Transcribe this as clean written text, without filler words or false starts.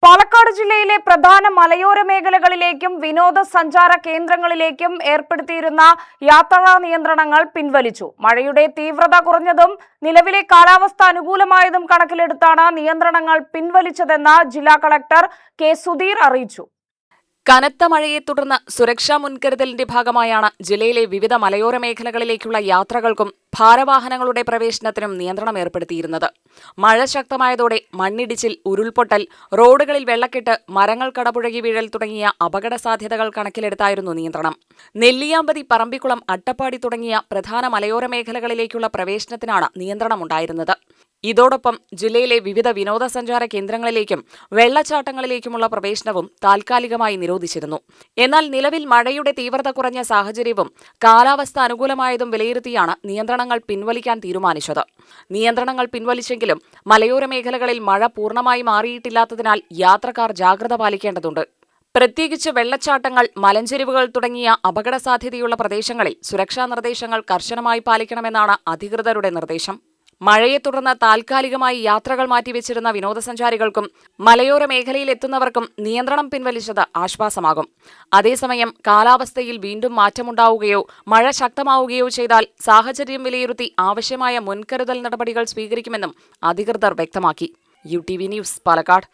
പാലക്കാട് ജില്ലയിലെ പ്രധാന മലയോര മേഖലകളിലേക്കും വിനോദസഞ്ചാര കേന്ദ്രങ്ങളിലേക്കും ഏർപ്പെടുത്തിയിരുന്ന യാത്രാ നിയന്ത്രണങ്ങൾ പിൻവലിച്ചു. മഴയുടെ തീവ്രത കുറഞ്ഞതും നിലവിലെ കാലാവസ്ഥ അനുകൂലമായതും കണക്കിലെടുത്താണ് നിയന്ത്രണങ്ങൾ പിൻവലിച്ചതെന്ന് ജില്ലാ കളക്ടർ കെ സുധീർ അറിയിച്ചു. കനത്ത മഴയെ തുടർന്ന് സുരക്ഷാ മുൻകരുതലിന്റെ ഭാഗമായാണ് ജില്ലയിലെ വിവിധ മലയോര മേഖലകളിലേക്കുള്ള യാത്രകൾക്കും ഭാരവാഹനങ്ങളുടെ പ്രവേശനത്തിനും നിയന്ത്രണം ഏർപ്പെടുത്തിയിരുന്നത്. മഴ ശക്തമായതോടെ മണ്ണിടിച്ചിൽ, ഉരുൾപൊട്ടൽ, റോഡുകളിൽ വെള്ളക്കെട്ട്, മരങ്ങൾ കടപുഴകി വീഴൽ തുടങ്ങിയ അപകട സാധ്യതകൾ കണക്കിലെടുത്തായിരുന്നു നിയന്ത്രണം. നെല്ലിയാമ്പതി, പറമ്പിക്കുളം, അട്ടപ്പാടി തുടങ്ങിയ പ്രധാന മലയോര മേഖലകളിലേക്കുള്ള പ്രവേശനത്തിനാണ് നിയന്ത്രണമുണ്ടായിരുന്നത്. ഇതോടൊപ്പം ജില്ലയിലെ വിവിധ വിനോദസഞ്ചാര കേന്ദ്രങ്ങളിലേക്കും വെള്ളച്ചാട്ടങ്ങളിലേക്കുമുള്ള പ്രവേശനവും താൽക്കാലികമായി നിരോധിച്ചിരുന്നു. എന്നാൽ നിലവിൽ മഴയുടെ തീവ്രത കുറഞ്ഞ സാഹചര്യവും കാലാവസ്ഥ അനുകൂലമായതും വിലയിരുത്തിയാണ് നിയന്ത്രണങ്ങൾ പിൻവലിക്കാൻ തീരുമാനിച്ചത്. നിയന്ത്രണങ്ങൾ പിൻവലിച്ചെങ്കിലും മലയോര മേഖലകളിൽ മഴ പൂർണ്ണമായി മാറിയിട്ടില്ലാത്തതിനാൽ യാത്രക്കാർ ജാഗ്രത പാലിക്കേണ്ടതുണ്ട്. പ്രത്യേകിച്ച് വെള്ളച്ചാട്ടങ്ങൾ, മലഞ്ചെരിവുകൾ തുടങ്ങിയ അപകട സാധ്യതയുള്ള പ്രദേശങ്ങളിൽ സുരക്ഷാ നിർദ്ദേശങ്ങൾ കർശനമായി പാലിക്കണമെന്നാണ് അധികൃതരുടെ നിർദ്ദേശം. മഴയെ തുടർന്ന് താൽക്കാലികമായി യാത്രകൾ മാറ്റിവെച്ചിരുന്ന വിനോദസഞ്ചാരികൾക്കും മലയോര മേഖലയിൽ എത്തുന്നവർക്കും നിയന്ത്രണം പിൻവലിച്ചത് ആശ്വാസമാകും. അതേസമയം കാലാവസ്ഥയിൽ വീണ്ടും മാറ്റമുണ്ടാവുകയോ മഴ ശക്തമാവുകയോ ചെയ്താൽ സാഹചര്യം വിലയിരുത്തി ആവശ്യമായ മുൻകരുതൽ നടപടികൾ സ്വീകരിക്കുമെന്നും അധികൃതർ വ്യക്തമാക്കി. UTV news, Palakkad.